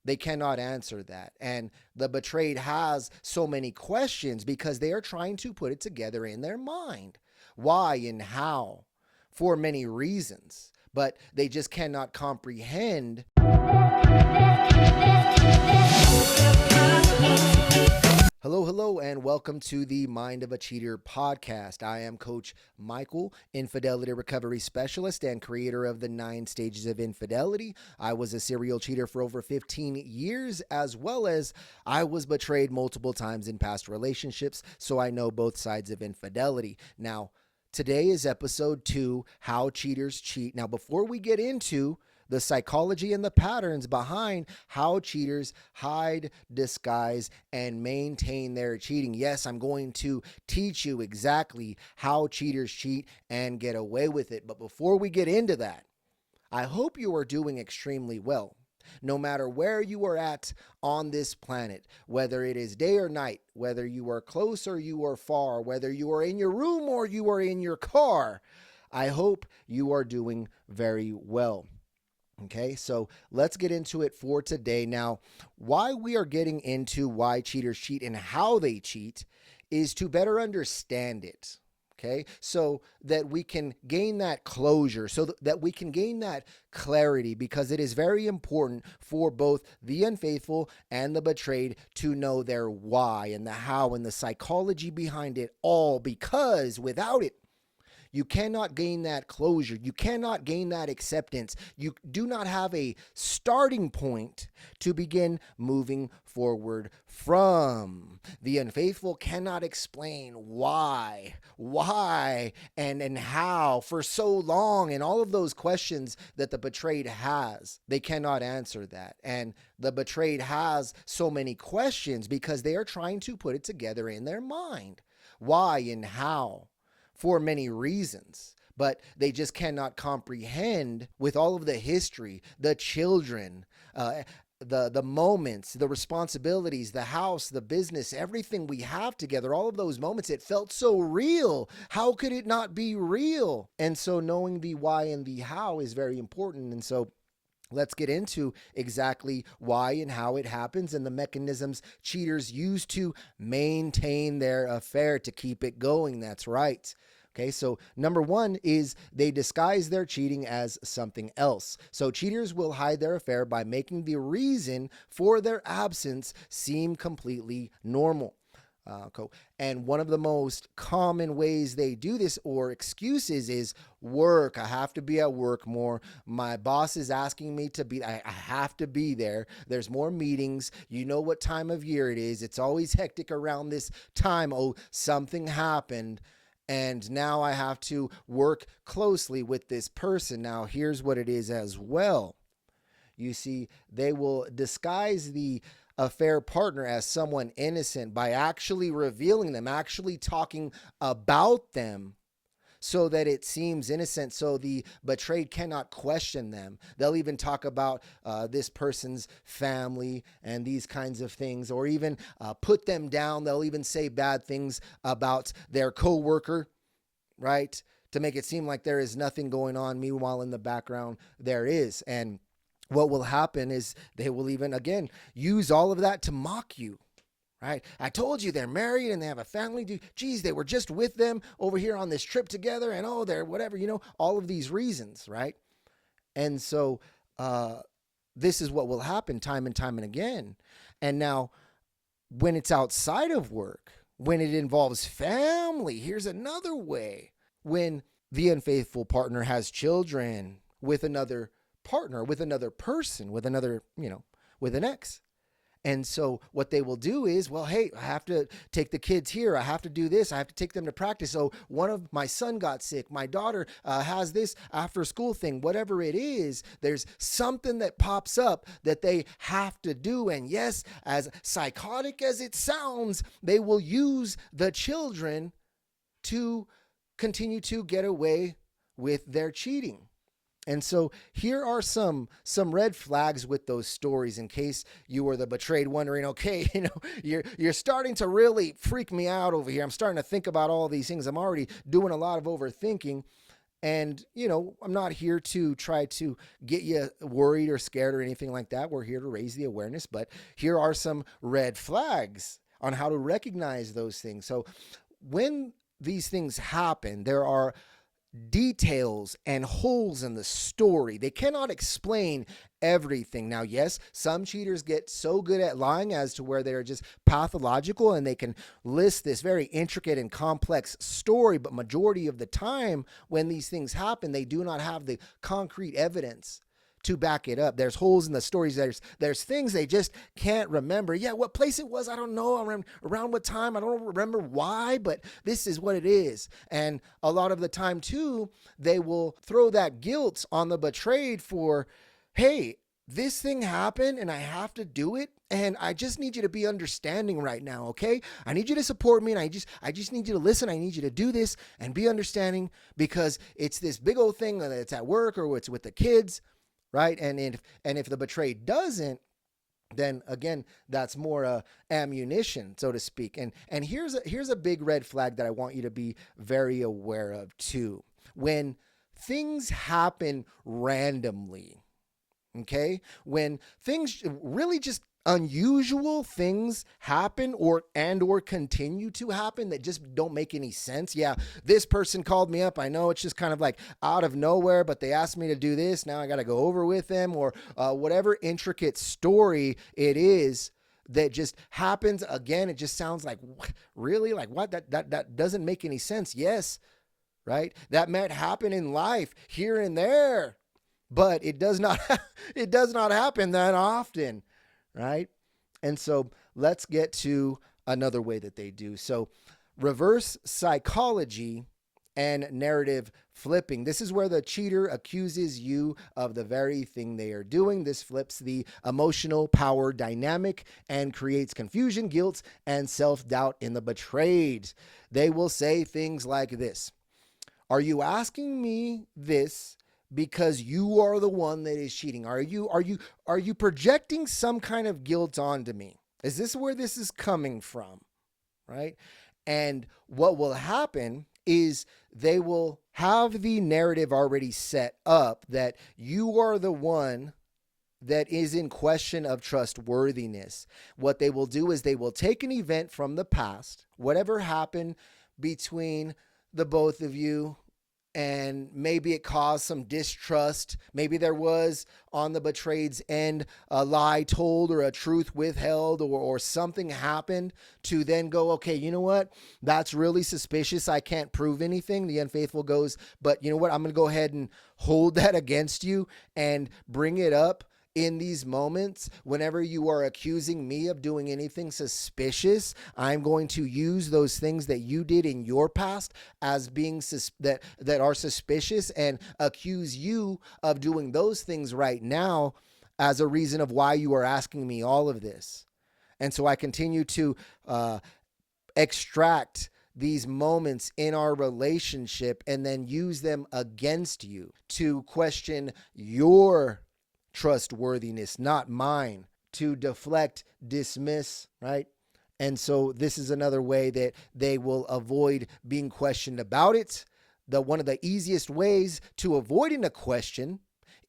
They cannot answer that. And the betrayed has so many questions because they are trying to put it together in their mind. Why and how? For many reasons. But they just cannot comprehend. Hello, and welcome to the Mind of a Cheater podcast. I am Coach Michael, infidelity recovery specialist and creator of the 9 stages of infidelity. I was a serial cheater for over 15 years, as well as I was betrayed multiple times in past relationships, so I know both sides of infidelity. Now, today is episode 2, How Cheaters Cheat. Now, before we get into the psychology and the patterns behind how cheaters hide, disguise, and maintain their cheating. Yes, I'm going to teach you exactly how cheaters cheat and get away with it. But before we get into that, I hope you are doing extremely well. No matter where you are at on this planet, whether it is day or night, whether you are close or you are far, whether you are in your room or you are in your car, I hope you are doing very well. Okay, so let's get into it for today. Now, why we are getting into why cheaters cheat and how they cheat is to better understand it. Okay, so that we can gain that closure, so that we can gain that clarity, because it is very important for both the unfaithful and the betrayed to know their why and the how and the psychology behind it all, because without it, you cannot gain that closure. You cannot gain that acceptance. You do not have a starting point to begin moving forward from. The unfaithful cannot explain why, and how for so long, and all of those questions that the betrayed has. They cannot answer that. And the betrayed has so many questions because they are trying to put it together in their mind. Why and how? For many reasons, but they just cannot comprehend with all of the history, the children, the moments, the responsibilities, the house, the business, everything we have together, all of those moments, it felt so real. How could it not be real? And so knowing the why and the how is very important. And so let's get into exactly why and how it happens and the mechanisms cheaters use to maintain their affair, to keep it going. That's right. Okay, so number one is they disguise their cheating as something else. So cheaters will hide their affair by making the reason for their absence seem completely normal. And one of the most common ways they do this, or excuses, is work. I have to be at work more. My boss is asking me to be, I have to be there. There's more meetings. You know what time of year it is. It's always hectic around this time. Oh, something happened. And now I have to work closely with this person. Now, here's what it is as well. You see, they will disguise the affair partner as someone innocent by actually revealing them, actually talking about them, so that it seems innocent, so the betrayed cannot question them. They'll even talk about this person's family and these kinds of things, or even put them down. They'll even say bad things about their coworker, right? To make it seem like there is nothing going on. Meanwhile, in the background, there is. And what will happen is they will even, again, use all of that to mock you. Right? I told you they're married and they have a family. Geez, they were just with them over here on this trip together, and oh, they're whatever, all of these reasons, right? And so this is what will happen time and time and again. And now when it's outside of work, when it involves family, here's another way. When the unfaithful partner has children with another partner, with another person, with another, with an ex. And so what they will do is, well, hey, I have to take the kids here. I have to do this. I have to take them to practice. So one of my son got sick. My daughter has this after school thing, whatever it is. There's something that pops up that they have to do. And yes, as psychotic as it sounds, they will use the children to continue to get away with their cheating. And so here are some red flags with those stories, in case you were the betrayed, wondering, okay, you're starting to really freak me out over here. I'm starting to think about all these things. I'm already doing a lot of overthinking. And, I'm not here to try to get you worried or scared or anything like that. We're here to raise the awareness, but here are some red flags on how to recognize those things. So when these things happen, there are details and holes in the story. They cannot explain everything. Now, yes, some cheaters get so good at lying as to where they're just pathological and they can list this very intricate and complex story, but majority of the time when these things happen, they do not have the concrete evidence to back it up. There's holes in the stories. There's things they just can't remember. Yeah, what place it was, I don't know. Around what time, I don't remember why, but this is what it is. And a lot of the time too, they will throw that guilt on the betrayed for, hey, this thing happened and I have to do it. And I just need you to be understanding right now, okay? I need you to support me, and I just need you to listen. I need you to do this and be understanding, because it's this big old thing, whether it's at work or it's with the kids, right? And if the betrayed doesn't, then again, that's more ammunition, so to speak. And here's a big red flag that I want you to be very aware of too. When things happen randomly, okay? When things really just unusual things happen or continue to happen that just don't make any sense. Yeah, this person called me up. I know it's just kind of like out of nowhere, but they asked me to do this. Now I got to go over with them, or whatever intricate story it is that just happens again. It just sounds like, really? Like what? That doesn't make any sense. Yes, right? That might happen in life here and there, but it does not happen that often. Right? And so let's get to another way that they do. So reverse psychology and narrative flipping. This is where the cheater accuses you of the very thing they are doing. This flips the emotional power dynamic and creates confusion, guilt, and self-doubt in the betrayed. They will say things like this: are you asking me this because you are the one that is cheating? Are you projecting some kind of guilt onto me? Is this where this is coming from? Right? And what will happen is they will have the narrative already set up that you are the one that is in question of trustworthiness. What they will do is they will take an event from the past, whatever happened between the both of you, and maybe it caused some distrust. Maybe there was on the betrayed's end a lie told or a truth withheld, or something happened to then go, okay, you know what? That's really suspicious. I can't prove anything. The unfaithful goes, but you know what? I'm going to go ahead and hold that against you and bring it up in these moments. Whenever you are accusing me of doing anything suspicious, I'm going to use those things that you did in your past as being that are suspicious, and accuse you of doing those things right now as a reason of why you are asking me all of this. And so I continue to extract these moments in our relationship and then use them against you to question your trustworthiness, not mine, to deflect, dismiss, right? And so this is another way that they will avoid being questioned about it. One of the easiest ways to avoiding a question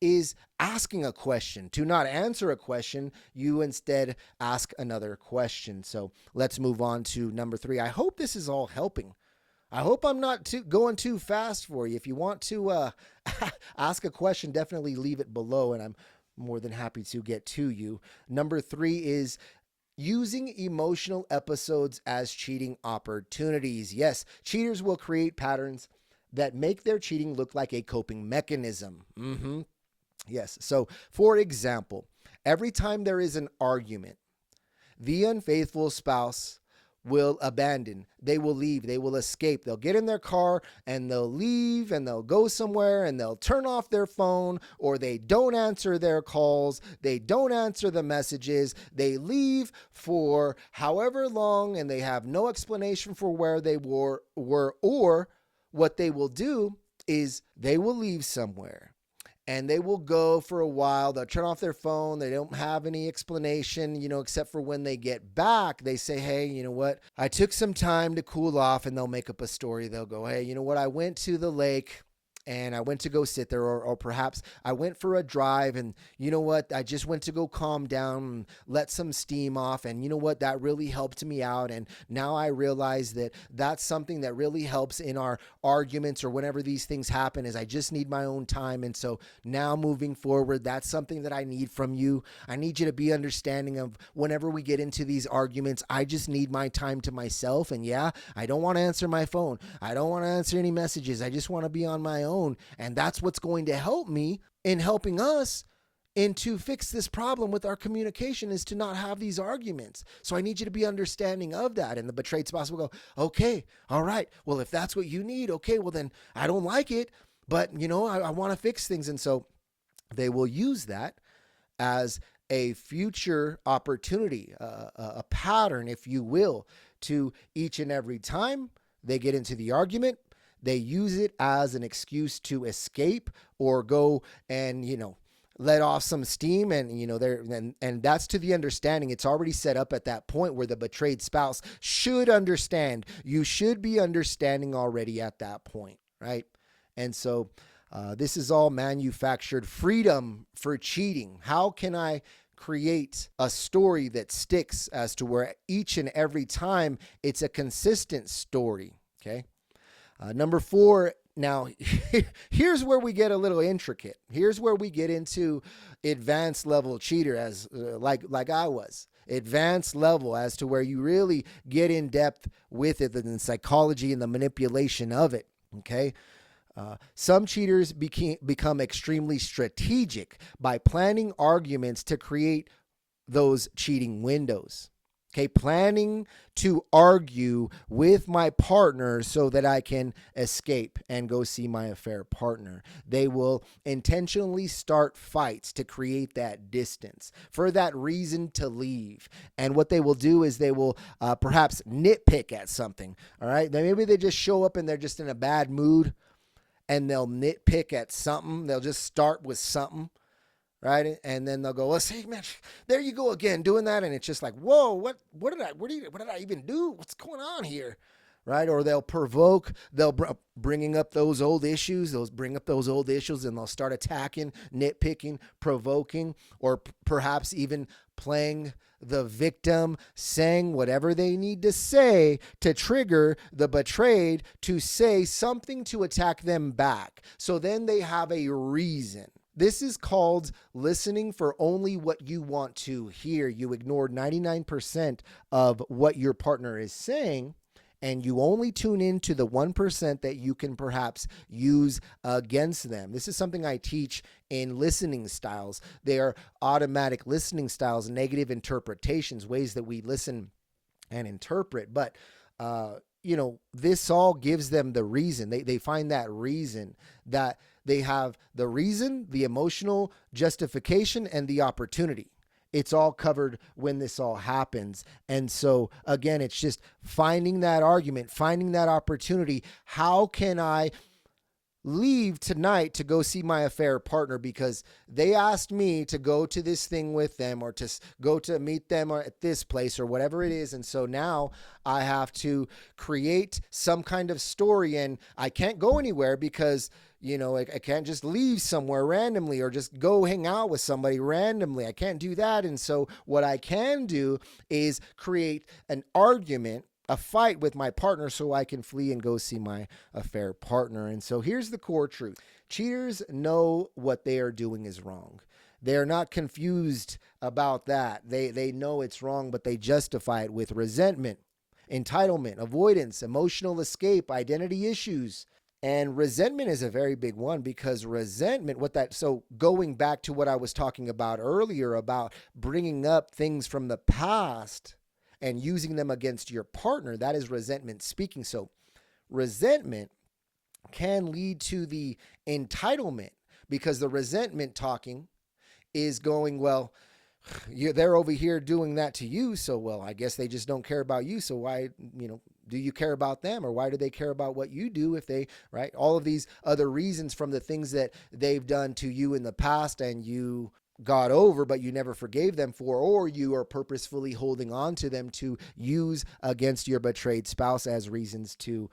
is asking a question. To not answer a question, you instead ask another question. So let's move on to number 3. I hope this is all helping. I hope I'm not going too fast for you. If you want to ask a question, definitely leave it below, and I'm more than happy to get to you. Number 3 is using emotional episodes as cheating opportunities. Yes, cheaters will create patterns that make their cheating look like a coping mechanism. Yes. So, for example, every time there is an argument, the unfaithful spouse will abandon. They will leave. They will escape. They'll get in their car and they'll leave, and they'll go somewhere and they'll turn off their phone, or they don't answer their calls. They don't answer the messages. They leave for however long, and they have no explanation for where they were, or what they will do is they will leave somewhere and they will go for a while. They'll turn off their phone. They don't have any explanation, except for when they get back, they say, hey, you know what? I took some time to cool off, and they'll make up a story. They'll go, hey, you know what? I went to the lake and I went to go sit there, or perhaps I went for a drive, and you know what? I just went to go calm down and let some steam off. And you know what? That really helped me out. And now I realize that that's something that really helps in our arguments or whenever these things happen, is I just need my own time. And so now moving forward, that's something that I need from you. I need you to be understanding of whenever we get into these arguments, I just need my time to myself. And yeah, I don't want to answer my phone. I don't want to answer any messages. I just want to be on my own. And that's what's going to help me in helping us and to fix this problem with our communication, is to not have these arguments. So I need you to be understanding of that. And the betrayed spouse will go, okay, all right, well, if that's what you need, okay, well then I don't like it, but I want to fix things. And so they will use that as a future opportunity, a pattern, if you will, to each and every time they get into the argument, they use it as an excuse to escape or go and, let off some steam. And, and that's to the understanding. It's already set up at that point where the betrayed spouse should understand. You should be understanding already at that point, right? And so this is all manufactured freedom for cheating. How can I create a story that sticks as to where each and every time it's a consistent story? Okay. Number 4, now here's where we get a little intricate. Here's where we get into advanced level cheater, as like I was. Advanced level, as to where you really get in depth with it, and the psychology and the manipulation of it. Okay. Some cheaters become extremely strategic by planning arguments to create those cheating windows. Okay, planning to argue with my partner so that I can escape and go see my affair partner. They will intentionally start fights to create that distance, for that reason to leave. And what they will do is they will perhaps nitpick at something. All right, maybe they just show up and they're just in a bad mood, and they'll nitpick at something. They'll just start with something. Right. And then they'll go, well, see, man, there you go again doing that. And it's just like, whoa, what did I even do? What's going on here? Right. Or they'll provoke, bringing up those old issues, and they'll start attacking, nitpicking, provoking, or perhaps even playing the victim, saying whatever they need to say to trigger the betrayed to say something to attack them back. So then they have a reason. This is called listening for only what you want to hear. You ignore 99% of what your partner is saying, and you only tune in to the 1% that you can perhaps use against them. This is something I teach in listening styles. They are automatic listening styles, negative interpretations, ways that we listen and interpret. But this all gives them the reason. They find that reason, that they have the reason, the emotional justification, and the opportunity. It's all covered when this all happens. And so again, it's just finding that argument, finding that opportunity. How can I leave tonight to go see my affair partner because they asked me to go to this thing with them, or to go to meet them at this place, or whatever it is. And so now I have to create some kind of story, and I can't go anywhere because I can't just leave somewhere randomly or just go hang out with somebody randomly. I can't do that. And so what I can do is create an argument, a fight with my partner, so I can flee and go see my affair partner. And so here's the core truth. Cheaters know what they are doing is wrong. They're not confused about that. They know it's wrong, but they justify it with resentment, entitlement, avoidance, emotional escape, identity issues. And resentment is a very big one, because resentment, so going back to what I was talking about earlier about bringing up things from the past and using them against your partner, that is resentment speaking. So resentment can lead to the entitlement, because the resentment talking is going, well, they're over here doing that to you, so, well, I guess they just don't care about you. So why, do you care about them, or why do they care about what you do if they, right? All of these other reasons from the things that they've done to you in the past and you got over, but you never forgave them for, or you are purposefully holding on to them to use against your betrayed spouse as reasons to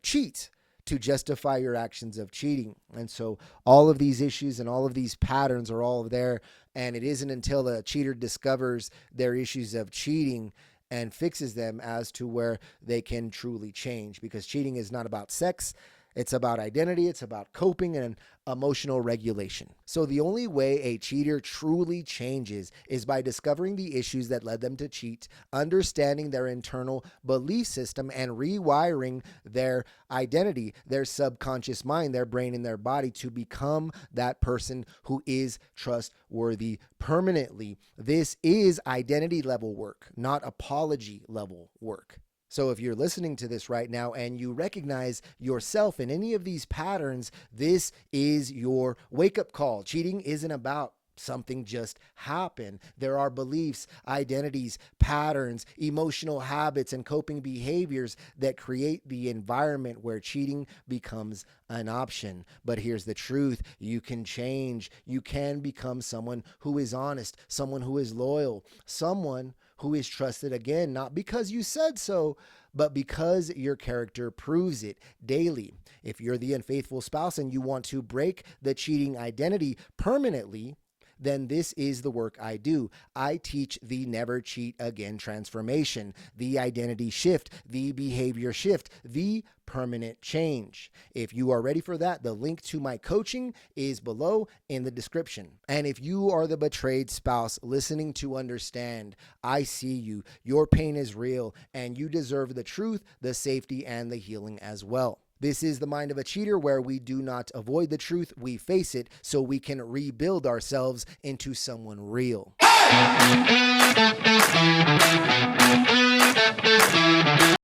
cheat, to justify your actions of cheating. And so all of these issues and all of these patterns are all there. And it isn't until the cheater discovers their issues of cheating and fixes them as to where they can truly change, because cheating is not about sex. It's about identity, it's about coping and emotional regulation. So the only way a cheater truly changes is by discovering the issues that led them to cheat, understanding their internal belief system, and rewiring their identity, their subconscious mind, their brain, and their body to become that person who is trustworthy permanently. This is identity level work, not apology level work. So if you're listening to this right now and you recognize yourself in any of these patterns, this is your wake-up call. Cheating isn't about something just happen. There are beliefs, identities, patterns, emotional habits, and coping behaviors that create the environment where cheating becomes an option. But here's the truth. You can change. You can become someone who is honest, someone who is loyal, someone who is trusted, again, not because you said so, but because your character proves it daily. If you're the unfaithful spouse and you want to break the cheating identity permanently, then this is the work I do. I teach the never cheat again transformation, the identity shift, the behavior shift, the permanent change. If you are ready for that, the link to my coaching is below in the description. And if you are the betrayed spouse listening to understand, I see you, your pain is real, and you deserve the truth, the safety, and the healing as well. This is the Mind of a Cheater, where we do not avoid the truth, we face it so we can rebuild ourselves into someone real.